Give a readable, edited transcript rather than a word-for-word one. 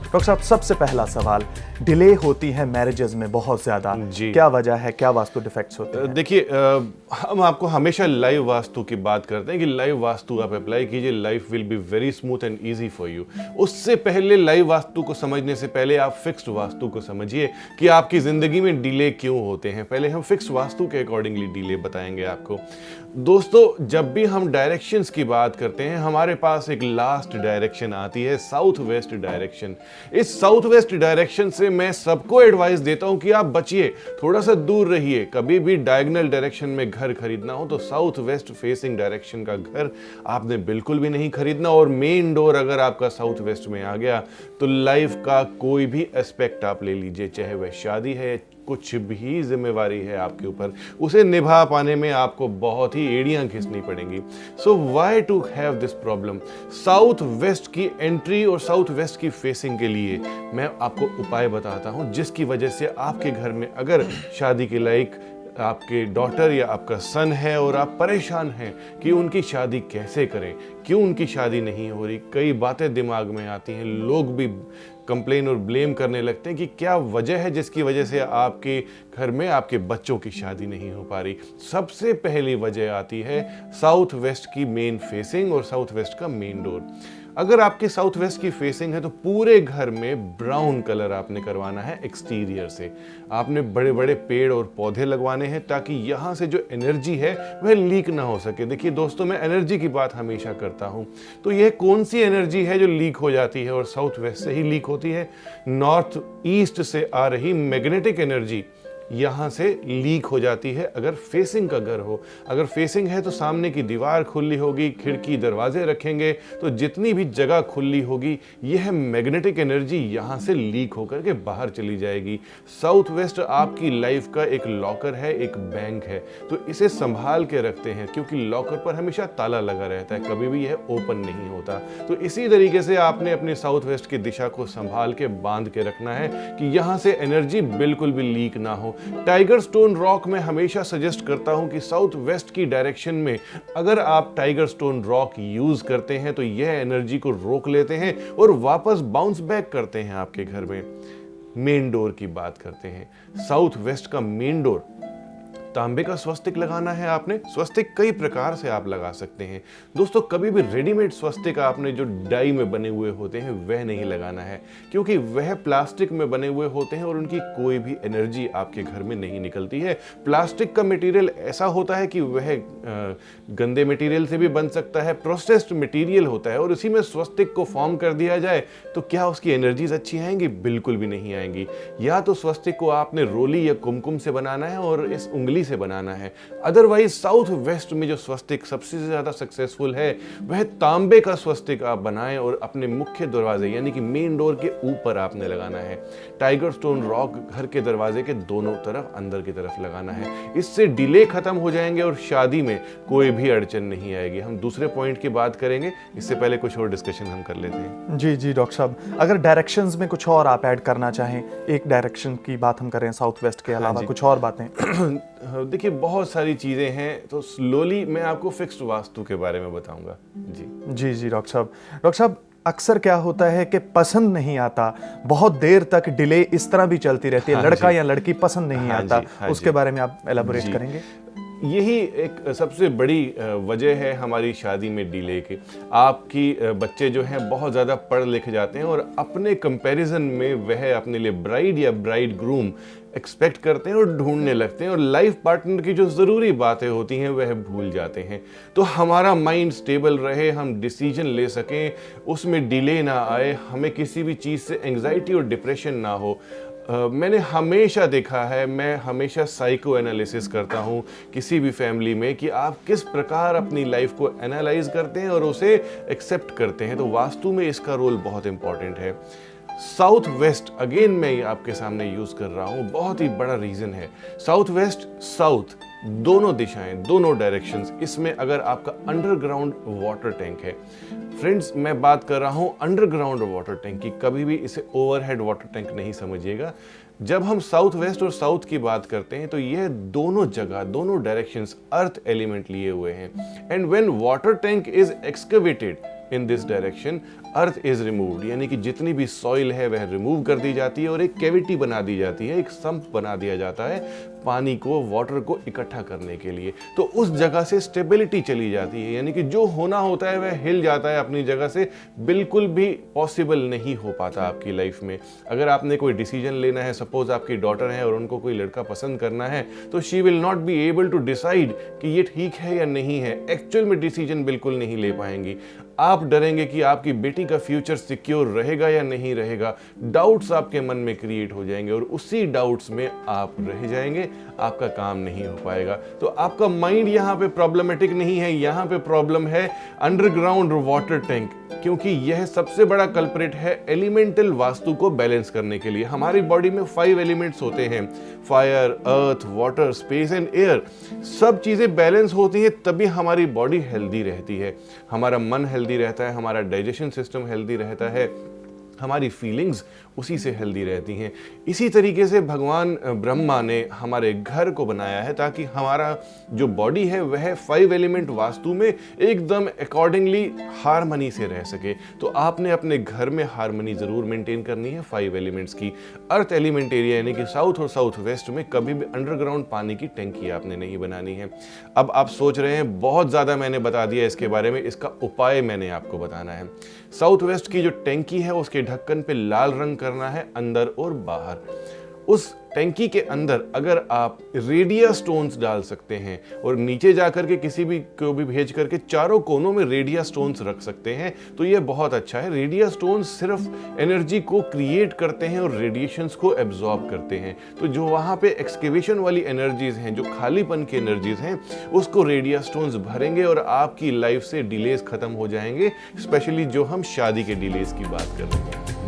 Doctor साहब, सबसे पहला सवाल, डिले होती है मैरिजेस में बहुत ज़्यादा, क्या वजह है, क्या वास्तु डिफेक्ट्स होते हैं? देखिए, हम आपको हमेशा लाइव वास्तु की बात करते हैं कि लाइव वास्तु आप अप्लाई कीजिए, life will be very smooth and easy for you. उससे पहले लाइव वास्तु को समझने से पहले आप फिक्स्ड वास्तु को समझिए कि आपकी ज़िंदगी में डिले क्यों होते हैं। पहले हम फिक्स्ड वास्तु के अकॉर्डिंगली डिले बताएंगे आपको। दोस्तों, जब भी हम डायरेक्शंस की बात करते हैं, हमारे पास एक लास्ट डायरेक्शन आती है, साउथ वेस्ट डायरेक्शन। इस साउथ वेस्ट डायरेक्शन से मैं सबको एडवाइस देता हूं कि आप बचिए, थोड़ा सा दूर रहिए। कभी भी डायगोनल डायरेक्शन में घर खरीदना हो तो साउथ वेस्ट फेसिंग डायरेक्शन का घर आपने बिल्कुल भी नहीं खरीदना। और मेन डोर अगर आपका साउथ वेस्ट में आ गया तो लाइफ का कोई भी एस्पेक्ट आप ले लीजिए, चाहे वह शादी है, कुछ भी जिम्मेवारी है आपके ऊपर, उसे निभा पाने में आपको बहुत ही एड़ियां घिसनी पड़ेंगी। So why to have this problem? South west की एंट्री और साउथ वेस्ट की फेसिंग के लिए मैं आपको उपाय बताता हूं, जिसकी वजह से आपके घर में अगर शादी के लायक आपके डॉटर या आपका सन है और आप परेशान हैं कि उनकी शादी कैसे करें, क्यों उनकी शादी नहीं हो रही, कई बातें दिमाग में आती हैं, लोग भी कंप्लेन और ब्लेम करने लगते हैं कि क्या वजह है जिसकी वजह से आपके घर में आपके बच्चों की शादी नहीं हो पा रही। सबसे पहली वजह आती है साउथ वेस्ट की मेन फेसिंग और साउथ वेस्ट का मेन डोर। अगर आपके साउथ वेस्ट की फेसिंग है तो पूरे घर में ब्राउन कलर आपने करवाना है एक्सटीरियर से। आपने बड़े बड़े पेड़ और पौधे लगवाने हैं ताकि यहाँ से जो एनर्जी है वह लीक ना हो सके। देखिए दोस्तों, मैं एनर्जी की बात हमेशा करता हूँ, तो यह कौन सी एनर्जी है जो लीक हो जाती है और साउथ वेस्ट से ही लीक होती है? नॉर्थ ईस्ट से आ रही मैग्नेटिक एनर्जी यहाँ से लीक हो जाती है अगर फेसिंग का घर हो। अगर फेसिंग है तो सामने की दीवार खुली होगी, खिड़की दरवाजे रखेंगे तो जितनी भी जगह खुली होगी यह मैग्नेटिक एनर्जी यहाँ से लीक होकर के बाहर चली जाएगी। साउथ वेस्ट आपकी लाइफ का एक लॉकर है, एक बैंक है, तो इसे संभाल के रखते हैं क्योंकि लॉकर पर हमेशा ताला लगा रहता है, कभी भी यह ओपन नहीं होता। तो इसी तरीके से आपने अपने साउथ वेस्ट की दिशा को संभाल के बांध के रखना है कि यहाँ से एनर्जी बिल्कुल भी लीक ना हो। टाइगर स्टोन रॉक में हमेशा सजेस्ट करता हूं कि साउथ वेस्ट की डायरेक्शन में अगर आप टाइगर स्टोन रॉक यूज करते हैं तो यह एनर्जी को रोक लेते हैं और वापस बाउंस बैक करते हैं आपके घर में। मेन डोर की बात करते हैं। साउथ वेस्ट का मेन डोर, तांबे का स्वस्तिक लगाना है आपने। स्वस्तिक कई प्रकार से आप लगा सकते हैं दोस्तों। कभी भी रेडीमेड स्वस्तिक आपने जो डाई में बने हुए होते हैं वह नहीं लगाना है, क्योंकि वह प्लास्टिक में बने हुए होते हैं और उनकी कोई भी एनर्जी आपके घर में नहीं निकलती है। प्लास्टिक का मटेरियल ऐसा होता है कि वह गंदे मटेरियल से भी बन सकता है, प्रोसेस्ड मटेरियल होता है, और उसी में स्वस्तिक को फॉर्म कर दिया जाए तो क्या उसकी एनर्जीज अच्छी आएंगी? बिल्कुल भी नहीं आएंगी। या तो स्वस्तिक को आपने रोली या कुमकुम से बनाना है और इस उंगली से बनाना है। अदरवाइज साउथ वेस्ट में जो स्वस्तिक सबसे ज्यादा सक्सेसफुल है वह तांबे का स्वस्तिक आप बनाएं और अपने मुख्य दरवाजे यानी कि मेन डोर के ऊपर आपने लगाना है। टाइगर स्टोन रॉक घर के दरवाजे के दोनों तरफ अंदर की तरफ लगाना है। इससे डिले खत्म हो जाएंगे और शादी में कोई भी अड़चन नहीं आएगी। हम दूसरे पॉइंट की बात करेंगे, इससे पहले कुछ और डिस्कशन हम कर लेते हैं। जी जी डॉक्टर साहब, अगर डायरेक्शंस में कुछ और आप ऐड करना चाहें, एक डायरेक्शन की बात हम करें साउथ वेस्ट के अलावा कुछ और बातें। देखिए, बहुत सारी चीज़ें हैं, तो स्लोली मैं आपको फिक्स्ड वास्तु के बारे में बताऊंगा। जी जी डॉक्टर साहब। डॉक्टर साहब, अक्सर क्या होता है कि पसंद नहीं आता, बहुत देर तक डिले इस तरह भी चलती रहती है, लड़का या लड़की पसंद नहीं आता, उसके बारे में आप एलाबोरेट करेंगे? यही एक सबसे बड़ी वजह है हमारी शादी में डिले की। आपकी बच्चे जो हैं बहुत ज़्यादा पढ़ लिख जाते हैं और अपने कंपैरिजन में वह अपने लिए ब्राइड या ब्राइड ग्रूम एक्सपेक्ट करते हैं और ढूंढने लगते हैं और लाइफ पार्टनर की जो ज़रूरी बातें होती हैं वह भूल जाते हैं। तो हमारा माइंड स्टेबल रहे, हम डिसीजन ले सकें, उसमें डिले ना आए, हमें किसी भी चीज़ से एंग्जाइटी और डिप्रेशन ना हो। मैंने हमेशा देखा है, मैं हमेशा साइको एनालिसिस करता हूँ किसी भी फैमिली में कि आप किस प्रकार अपनी लाइफ को एनालाइज करते हैं और उसे एक्सेप्ट करते हैं। तो वास्तु में इसका रोल बहुत इंपॉर्टेंट है। साउथ वेस्ट अगेन मैं आपके सामने यूज कर रहा हूं, बहुत ही बड़ा रीजन है। साउथ वेस्ट, साउथ, दोनों दिशाएं, दोनों डायरेक्शंस, इसमें अगर आपका अंडरग्राउंड वाटर टैंक है, फ्रेंड्स मैं बात कर रहा हूं अंडरग्राउंड वाटर टैंक की, कभी भी इसे ओवरहेड वाटर टैंक नहीं समझिएगा। जब हम साउथ वेस्ट और साउथ की बात करते हैं तो यह दोनों जगह, दोनों डायरेक्शंस अर्थ एलिमेंट लिए हुए हैं। And when water tank is excavated, in this direction, earth is removed, यानी कि जितनी भी सॉइल है वह रिमूव कर दी जाती है और एक कैविटी बना दी जाती है, एक सम्प बना दिया जाता है पानी को, वाटर को इकट्ठा करने के लिए। तो उस जगह से स्टेबिलिटी चली जाती है, यानी कि जो होना होता है वह हिल जाता है अपनी जगह से, बिल्कुल भी पॉसिबल नहीं हो पाता आपकी लाइफ में। अगर आपने कोई डिसीजन लेना है, सपोज आपकी डॉटर है और उनको कोई लड़का पसंद करना है, तो she will not be able to decide कि ये ठीक है या नहीं है, एक्चुअल में डिसीजन बिल्कुल नहीं ले पाएंगी। आप डरेंगे कि आपकी बेटी का फ्यूचर सिक्योर रहेगा या नहीं रहेगा, डाउट्स आपके मन में क्रिएट हो जाएंगे और उसी डाउट्स में आप रह जाएंगे, आपका काम नहीं हो पाएगा। तो आपका माइंड यहाँ पे प्रॉब्लमेटिक नहीं है, यहाँ पे प्रॉब्लम है अंडरग्राउंड वाटर टैंक, क्योंकि यह सबसे बड़ा कल्प्रिट है एलिमेंटल वास्तु को बैलेंस करने के लिए। हमारी बॉडी में 5 एलिमेंट्स होते हैं, fire, earth, water, space and air. सब चीजें बैलेंस होती हैं तभी हमारी बॉडी हेल्दी रहती है, हमारा मन हेल्दी रहता है, हमारा डाइजेशन सिस्टम हेल्दी रहता है, हमारी फीलिंग्स उसी से हेल्दी रहती हैं। इसी तरीके से भगवान ब्रह्मा ने हमारे घर को बनाया है ताकि हमारा जो बॉडी है वह 5 एलिमेंट वास्तु में एकदम अकॉर्डिंगली हार्मनी से रह सके। तो आपने अपने घर में हार्मनी जरूर मेंटेन करनी है 5 एलिमेंट्स की। अर्थ एलिमेंट एरिया यानी कि साउथ और साउथ वेस्ट में कभी भी अंडरग्राउंड पानी की टंकी आपने नहीं बनानी है। अब आप सोच रहे हैं बहुत ज्यादा मैंने बता दिया इसके बारे में, इसका उपाय मैंने आपको बताना है। साउथ वेस्ट की जो टंकी है उसके ढक्कन पे लाल रंग करना है अंदर और बाहर। उस टंकी के अंदर अगर आप रेडिया स्टोन्स डाल सकते हैं और नीचे जाकर के किसी भी को भी भेज करके चारों कोनों में रेडिया स्टोन्स रख सकते हैं तो ये बहुत अच्छा है। रेडिया स्टोन्स सिर्फ एनर्जी को क्रिएट करते हैं और रेडिएशंस को एब्जॉर्ब करते हैं। तो जो वहाँ पे एक्सकेवेशन वाली एनर्जीज हैं, जो खालीपन की एनर्जीज हैं, उसको रेडिया स्टोन्स भरेंगे और आपकी लाइफ से डिलेज खत्म हो जाएंगे, स्पेशली जो हम शादी के डिलेज की बात कर रहे हैं।